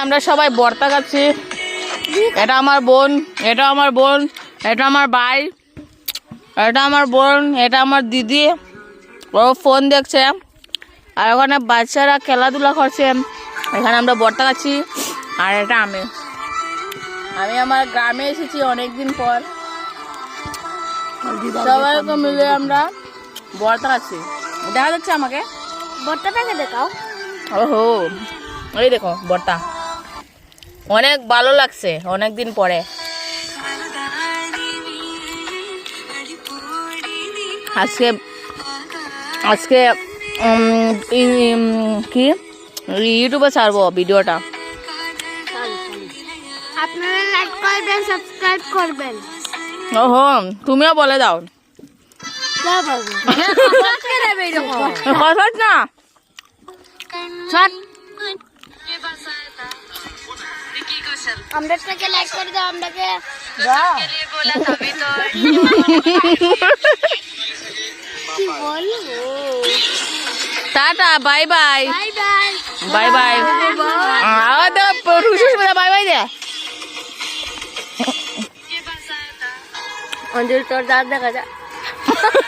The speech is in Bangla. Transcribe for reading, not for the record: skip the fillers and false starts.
আমরা সবাই বর্তা খাচ্ছি। এটা আমার বোন, এটা আমার বোন, এটা আমার ভাই, এটা আমার বোন, এটা আমার দিদি। ও ফোন দেখছে আর ওখানে বাচ্চারা খেলাধুলা করছে। এখানে আমরা বর্তা খাচ্ছি। আর এটা আমি আমার গ্রামে এসেছি অনেকদিন পর। সবাইকে মিলে আমরা বর্তা খাচ্ছি। দেখা যাচ্ছে আমাকে? বর্তাটাকে দেখাও। ওহো, এই দেখো বর্তা, অনেক ভালো লাগছে অনেকদিন পরে। আজকে আজকে কি ইউটিউবে ছাড়বো ভিডিওটা। আপনারা লাইক করবেন, সাবস্ক্রাইব করবেন। ওহো, তুমিও বলে দাও। কথা না আমরাকে লাইক করে দাও, আমরাকে কি বলবো। Tata, bye bye, bye bye, bye bye. Bye bye দে অঞ্জলি, তোর দাঁত দেখা যায়।